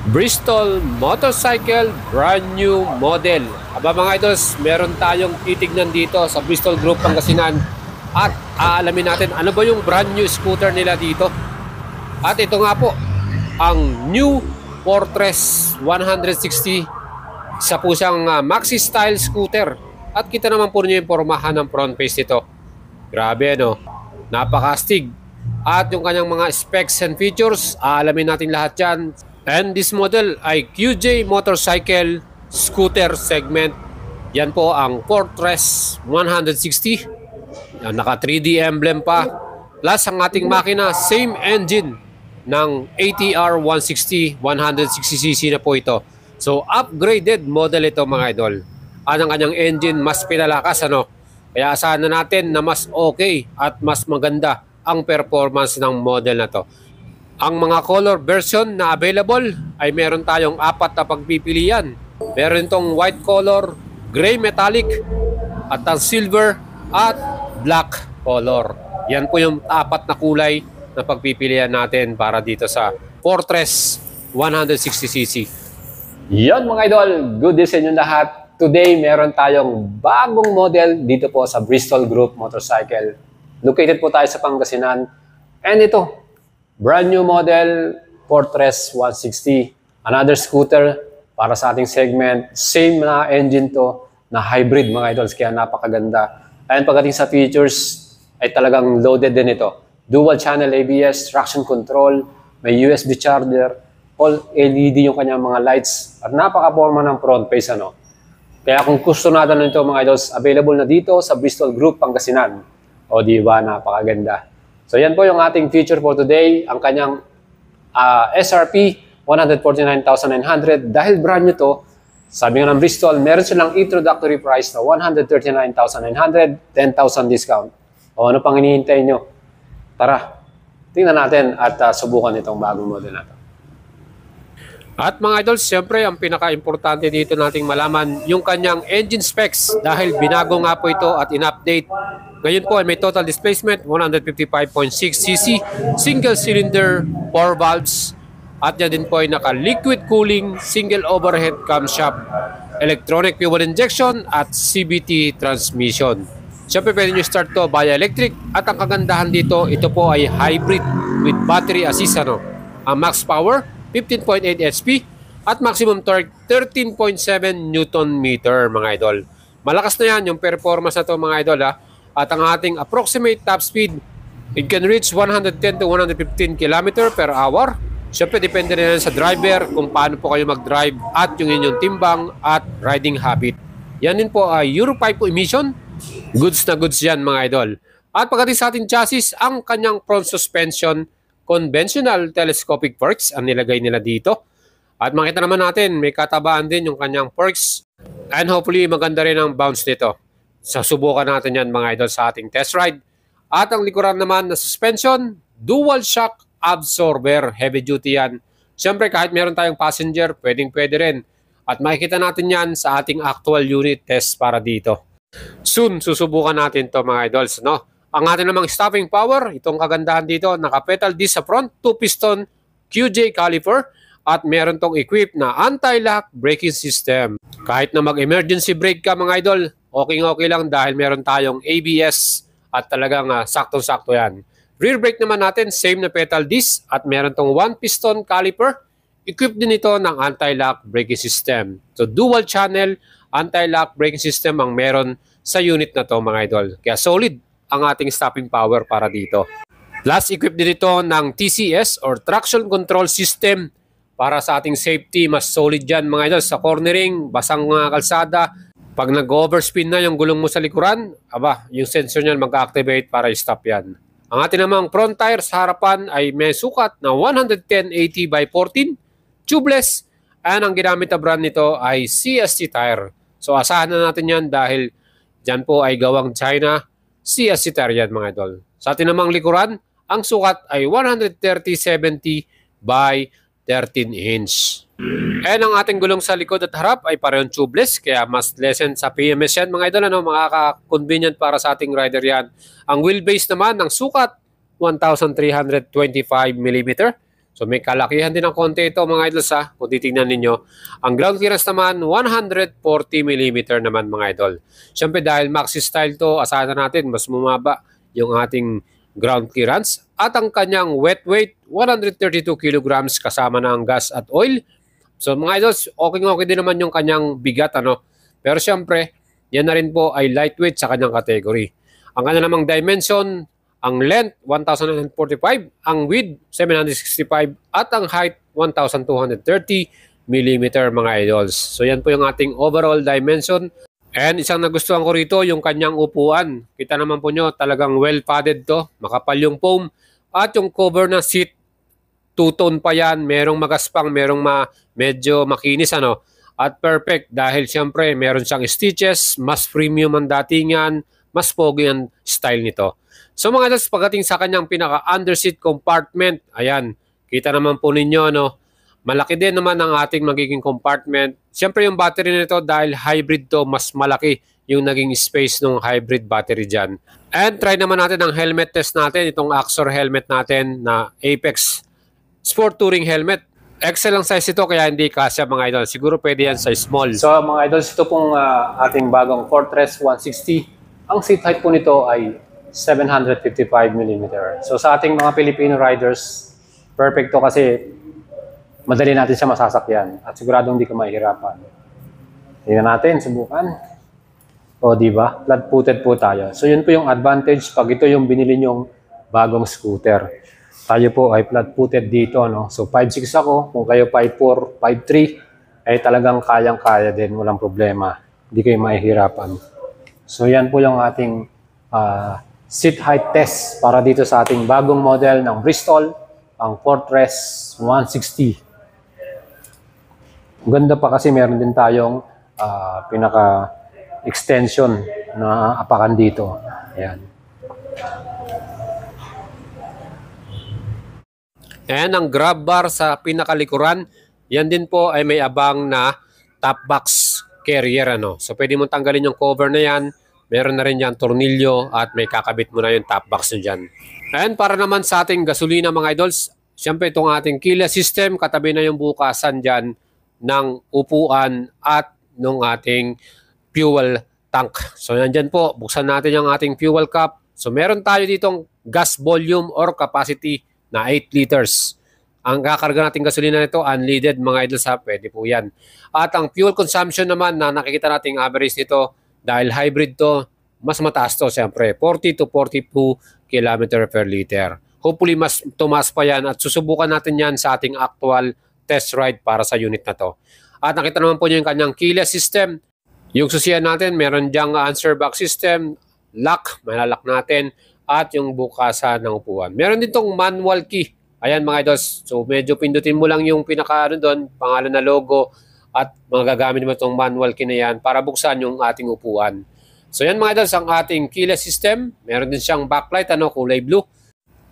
Bristol motorcycle brand new model. Aba mga idols, meron tayong titignan dito sa Bristol Group Pangasinan at aalamin natin ano ba yung brand new scooter nila dito. At ito nga po ang new Fortress 160. Isa po siyang maxi style scooter. At kita naman po niyo yung pormahan ng front face nito. Grabe no, napakastig. At yung kanyang mga specs and features, aalamin natin lahat yan. And this model ay QJ Motorcycle Scooter segment. Yan po ang Fortress 160. Yan, naka 3D emblem pa. Plus ang ating makina, same engine ng ATR 160, 160cc na po ito. So upgraded model ito mga idol. At ang kanyang engine mas pinalakas ano. Kaya asahan na natin na mas okay at mas maganda ang performance ng model na to. Ang mga color version na available ay meron tayong 4 na pagpipilian. Meron itong white color, gray metallic, at ang silver at black color. Yan po yung 4 na kulay na pagpipilian natin para dito sa Fortress 160cc. Yan mga idol, good day sa inyo lahat. Today meron tayong bagong model dito po sa Bristol Group Motorcycle. Located po tayo sa Pangasinan. And ito, brand new model, Fortress 160. Another scooter para sa ating segment. Same na engine to, na hybrid mga idols, kaya napakaganda. And pagdating sa features, ay talagang loaded din ito. Dual channel ABS, traction control, may USB charger, all LED yung kanyang mga lights, at napaka-forma ng front face ano. Kaya kung gusto natin nito mga idols, available na dito sa Bristol Group Pangasinan. O di ba, napakaganda. So yan po yung ating feature for today, ang kanyang SRP 149,900. Dahil brand new to, sabi nga ng Bristol, meron silang introductory price na 139,900, 10,000 discount. O ano pang hinihintay nyo? Tara, tingnan natin at subukan itong bagong model na to. At mga idols, siyempre ang pinaka-importante dito nating malaman yung kanyang engine specs dahil binago nga po ito at in-update. Ngayon po ay may total displacement 155.6cc, single cylinder, 4 valves, at yan din po ay naka-liquid cooling, single overhead camshaft, electronic fuel injection at CVT transmission. Siyempre pwede nyo start to via electric at ang kagandahan dito, ito po ay hybrid with battery assist ano. Ang max power 15.8 HP at maximum torque 13.7 Newton meter mga idol. Malakas na yan yung performance na to mga idol ha. At ang ating approximate top speed, it can reach 110 to 115 km per hour. Siyempre depende rin sa driver kung paano po kayo mag-drive at yung inyong timbang at riding habit. Yan din po ay Euro 5 po emission. Goods na goods yan mga idol. At pagdating sa ating chassis, ang kanyang front suspension, conventional telescopic forks ang nilagay nila dito. At makita naman natin, may katabaan din yung kanyang forks. And hopefully maganda rin ang bounce nito. Susubukan natin yan mga idol sa ating test ride. At ang likuran naman na suspension, dual shock absorber, heavy duty yan. Siyempre kahit meron tayong passenger, pwedeng pwede rin. At makikita natin yan sa ating actual unit test para dito. Soon, susubukan natin to mga idols, no? Ang ating namang stopping power, itong kagandahan dito, naka-pedal disc sa front, 2-piston QJ caliper, at meron tong equipped na anti-lock braking system. Kahit na mag-emergency brake ka mga idol, okay lang dahil meron tayong ABS at talagang saktong-sakto yan. Rear brake naman natin, same na pedal disc at meron tong 1-piston caliper. Equipped din ito ng anti-lock braking system. So dual channel anti-lock braking system ang meron sa unit na to mga idol. Kaya solid ang ating stopping power para dito. Plus equipped din ito ng TCS or traction control system para sa ating safety. Mas solid dyan mga idol sa cornering, basang kalsada. Pag nag-overspin na yung gulong mo sa likuran, aba, yung sensor niyan mag-activate para i-stop yan. Ang ating namang front tire sa harapan ay may sukat na 110/80 by 14, tubeless, and ang ginamit na brand nito ay CST tire. So asahan na natin yan dahil dyan po ay gawang China, CST tire yan mga idol. Sa ating namang likuran, ang sukat ay 130/70 by 13 inch. And ang ating gulong sa likod at harap ay parehong tubeless, kaya mas lessen sa PMS yan mga idol, ano, makaka-convenient para sa ating rider yan. Ang wheelbase naman ng sukat 1,325 mm. So may kalakihan din ng konti ito mga idol sa kung titingnan ninyo. Ang ground clearance naman 140 mm naman mga idol. Siyempre dahil maxi style to, asahan natin mas bumaba yung ating ground clearance at ang kanyang wet weight 132 kilograms kasama na ang gas at oil. So mga idols, okay din naman yung kanyang bigat ano. Pero siyempre, yan na rin po ay lightweight sa kanyang category. Ang kanya namang dimension, ang length 1,945, ang width 765 at ang height 1,230 mm mga idols. So yan po yung ating overall dimension. And isang nagustuhan ko rito yung kanyang upuan. Kita naman po nyo talagang well padded to. Makapal yung foam at yung cover na seat two-tone pa yan. Merong magaspang, merong medyo makinis ano. At perfect dahil siyempre meron siyang stitches, mas premium ang datingan, mas pogi ang style nito. So mga idols, pagdating sa kanyang pinaka-underseat compartment, ayan, kita naman po ninyo no. Malaki din naman ang ating magiging compartment. Siyempre yung battery nito dahil hybrid to, mas malaki yung naging space ng hybrid battery dyan. And try naman natin ang helmet test natin, itong Axor helmet natin na Apex Sport Touring helmet. XL ang size ito kaya hindi kasya mga idol. Siguro pwede yan size small. So mga idol, ito pong ating bagong Fortress 160. Ang seat height po nito ay 755 mm. So sa ating mga Filipino riders, perfect to kasi madali natin siya masasakyan at siguradong hindi ka mahihirapan. Tingnan natin, subukan. O di ba? Flat-footed po tayo. So yun po yung advantage pag ito yung binili nyong bagong scooter. Tayo po ay flat-footed dito, no? So 5'6 ako, kung kayo 5'4, 5'3, ay talagang kayang-kaya din, walang problema. Hindi kayo mahihirapan. So yan po yung ating seat height test para dito sa ating bagong model ng Bristol, ang Fortress 160. Ganda pa kasi meron din tayong pinaka-extension na apakan dito. Ayan. And ang grab bar sa pinakalikuran, yan din po ay may abang na top box carrier. Ano? So pwede mong tanggalin yung cover na yan. Meron na rin yan tornilyo at may kakabit mo na yung top box na dyan. And para naman sa ating gasolina mga idols, siyempre itong ating keyless system, katabi na yung bukasan dyan ng upuan at ng ating fuel tank. So nandyan po, buksan natin yung ating fuel cap. So meron tayo ditong gas volume or capacity na 8 liters. Ang kakarga nating gasolina nito, unleaded mga idol sa pwede po yan. At ang fuel consumption naman na nakikita nating average nito, dahil hybrid to, mas mataas to siyempre, 40 to 42 km per liter. Hopefully mas tumaas pa yan at susubukan natin yan sa ating actual test ride para sa unit na to. At nakita naman po niyo yung kanyang keyless system. Yung susiyan natin, meron diyang answer box system, lock, malalak natin, at yung bukasan ng upuan. Meron din tong manual key. Ayan mga idols. So medyo pindutin mo lang yung pinaka doon, pangalan na logo, at magagamit mo itong manual key na yan para buksan yung ating upuan. So yan mga idols, ang ating keyless system. Meron din siyang backlight, kulay blue.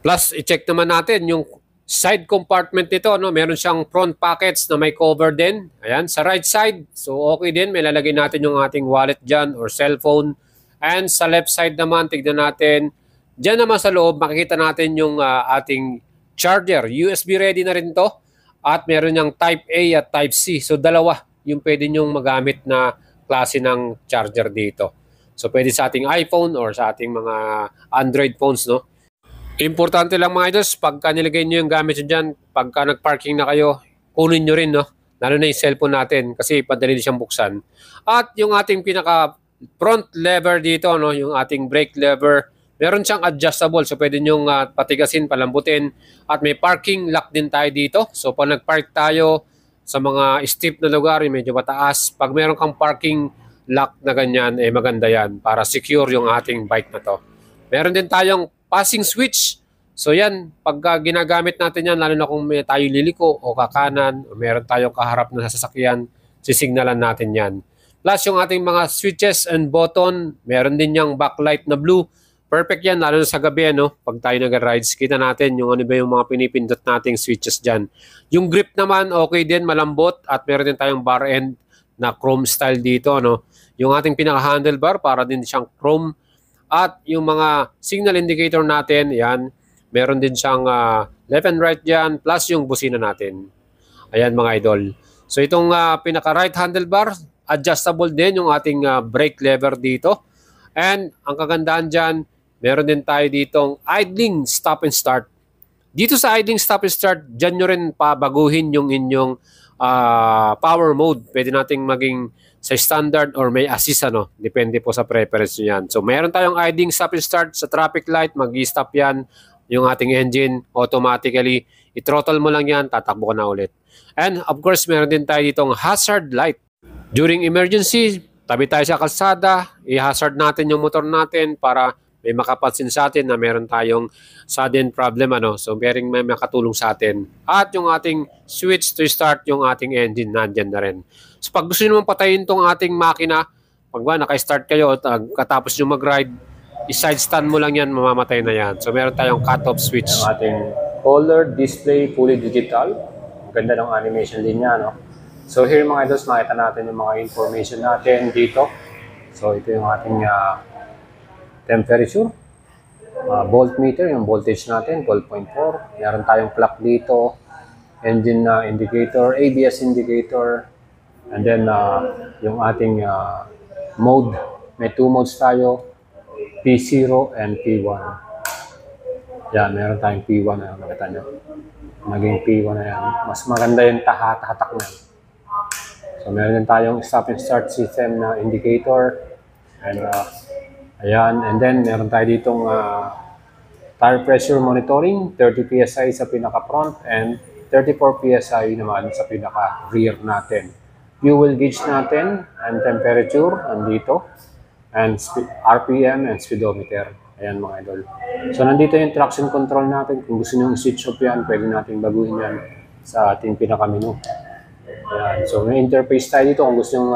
Plus, i-check naman natin yung side compartment nito, meron siyang front pockets na may cover din. Ayan, sa right side. So, okay din. May lalagay natin yung ating wallet dyan or cellphone. And sa left side naman, tignan natin. Dyan naman sa loob, makikita natin yung ating charger. USB ready na rin to. At meron yung Type A at Type C. So, dalawa yung pwede nyong magamit na klase ng charger dito. So, pwede sa ating iPhone or sa ating mga Android phones, no? Importante lang mga idols, pagka nilagay nyo yung gamit nyo dyan, pagka nag-parking na kayo, kunin nyo rin, no? Lalo na yung cellphone natin kasi padali siyang buksan. At yung ating pinaka front lever dito, no? Yung ating brake lever, meron siyang adjustable. So pwede nyo patigasin, palambutin. At may parking lock din tayo dito. So pag nag-park tayo sa mga steep na lugar, yung medyo mataas, pag meron kang parking lock na ganyan, maganda yan para secure yung ating bike na to. Meron din tayong passing switch. So yan, pag ginagamit natin yan, lalo na kung may tayo liliko o kakanan, o meron tayong kaharap na sasakyan, sisignalan natin yan. Plus yung ating mga switches and button, meron din yung backlight na blue. Perfect yan, lalo na sa gabi, pag tayo nag-rides, kita natin yung ano ba yung mga pinipindot nating switches dyan. Yung grip naman, okay din, malambot, at meron din tayong bar end na chrome style dito. Yung ating pinaka-handlebar, para din siyang chrome. At yung mga signal indicator natin, yan, Meron din siyang left and right dyan, plus yung busina natin. Ayan mga idol. So itong pinaka right handlebar, adjustable din yung ating brake lever dito. And ang kagandahan dyan, meron din tayo ditong idling stop and start. Dito sa idling stop and start, dyan nyo rin pabaguhin yung inyong power mode. Pwede nating maging sa standard or may assist, ano. Depende po sa preference nyo yan. So meron tayong idling stop and start sa traffic light, mag-i-stop yan yung ating engine automatically. I-throttle mo lang yan, tatakbo ka na ulit. And of course, meron din tayo ditong hazard light. During emergency, tabi tayo sa kalsada, i-hazard natin yung motor natin para may makapansin sa atin na meron tayong sudden problem, ano. So may makatulong sa atin. At yung ating switch to start yung ating engine, nandyan na rin. So pag gusto nyo patayin tong ating makina, pag naka-start kayo at katapos nyo mag-ride, i-side stand mo lang yan, mamamatay na yan. So meron tayong cut-off switch. Yung ating color display, fully digital. Ang ganda ng animation din niya, no? So here mga idols, makita natin yung mga information natin dito. So ito yung ating temperature, voltmeter, yung voltage natin, 12.4. Meron tayong clock dito, engine indicator, ABS indicator, and then yung ating mode. May 2 modes tayo, P0 and P1. Yan, meron tayong P1 na nakita nyo. Naging P1 na yan. Mas maganda yung tahatak na. So meron din tayong stop and start system na indicator. And ayan, and then meron tayo ditong tire pressure monitoring, 30 PSI sa pinaka-front and 34 PSI naman sa pinaka-rear natin. Fuel gauge natin and temperature nandito and RPM and speedometer. Ayan mga idol. So nandito yung traction control natin. Kung gusto nyo switch off yan, pwede natin baguhin yan sa ating pinaka-menu. Ayan. So may interface tayo dito kung gusto nyo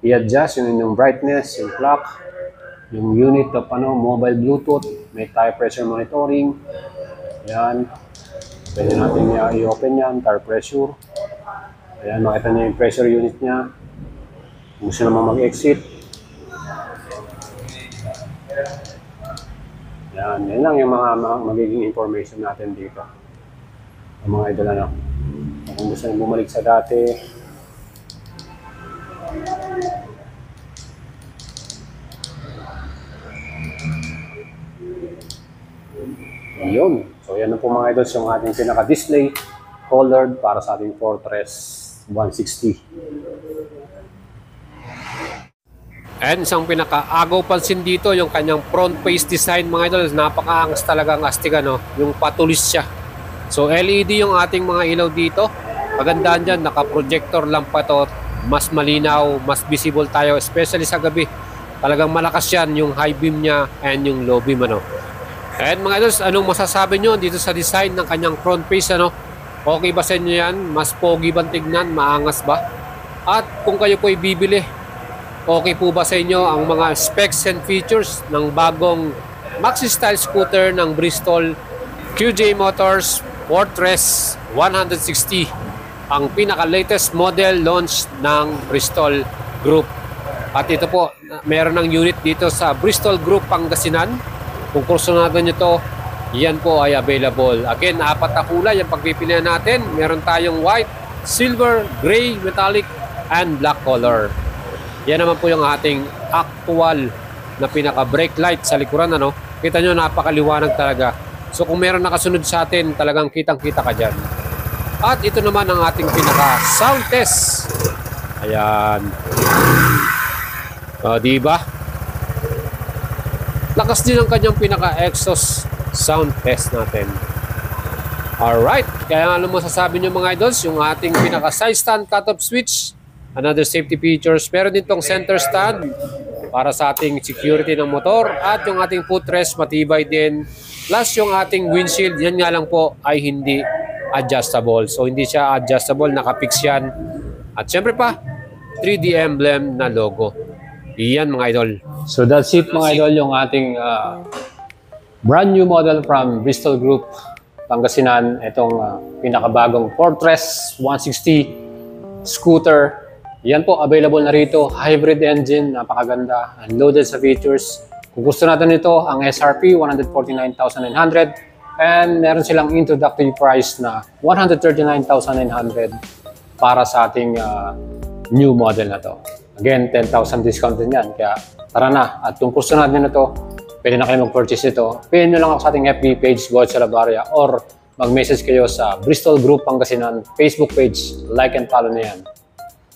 i-adjust yung brightness, yung clock, yung unit of mobile Bluetooth, may tire pressure monitoring. Ayan. Pwede natin i-open yan, tire pressure. Ayan, makita niyo yung pressure unit niya. Kung gusto naman mag-exit. Ayan, yan lang yung mga magiging information natin dito. Ang mga idol, ano. Kung gusto nyo bumalik sa dati. Yun. So yan na po mga idols yung ating pinaka-display colored para sa ating Fortress 160. And isang pinaka-agaw pansin dito yung kanyang front face design mga idols. Napaka-angas talaga ang astig, no? Yung patulis siya. So LED yung ating mga ilaw dito. Pagandaan dyan, naka-projector lang pa to. Mas malinaw, mas visible tayo, especially sa gabi. Talagang malakas yan yung high beam niya and yung low beam, ano. And mga idols, anong masasabi nyo dito sa design ng kanyang front face, ano? Okay ba sa inyo yan? Mas pogi bang tignan? Maangas ba? At kung kayo po ibibili, okay po ba sa inyo ang mga specs and features ng bagong maxi style scooter ng Bristol QJ Motors Fortress 160, ang pinaka-latest model launch ng Bristol Group. At ito po, meron ng unit dito sa Bristol Group Pangasinan. Kung kursunadan nyo to, yan po ay available. Again, 4 na kulay ang pagpipilian natin. Meron tayong white, silver, gray, metallic, and black color. Yan naman po yung ating actual na pinaka-brake light sa likuran, ano. Kita nyo, napakaliwanag talaga. So kung meron nakasunod sa atin, talagang kitang-kita ka dyan. At ito naman ang ating pinaka-sound test. Ayan. Diba? Lakas din ang kanyang pinaka-exhaust sound test natin. Alright. Kaya ano masasabi nyo mga idols, yung ating pinaka-side stand cut-off switch, another safety features. Meron din tong center stand para sa ating security ng motor. At yung ating footrest, matibay din. Plus yung ating windshield, yan nga lang po ay hindi adjustable. So hindi siya adjustable, nakapix yan. At syempre pa, 3D emblem na logo. Iyan mga idol. So that's it mga idol, yung ating brand new model from Bristol Group Pangasinan. Itong pinakabagong Fortress 160 scooter. Yan po, available na rito. Hybrid engine, napakaganda. Loaded sa features. Kung gusto natin ito, ang SRP 149,900. And meron silang introductory price na 139,900 para sa ating new model na to. Again, 10,000 discount din yan. Kaya tara na. At kung gusto natin na to, pwede na kayo mag-purchase ito. Pwede nyo lang ako sa ating FB page, Boat Salabaria, or mag-message kayo sa Bristol Group Pangasinan Facebook page. Like and follow na yan.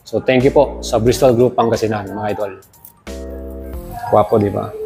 So thank you po sa Bristol Group Pangasinan, mga idol. Wapo, di ba?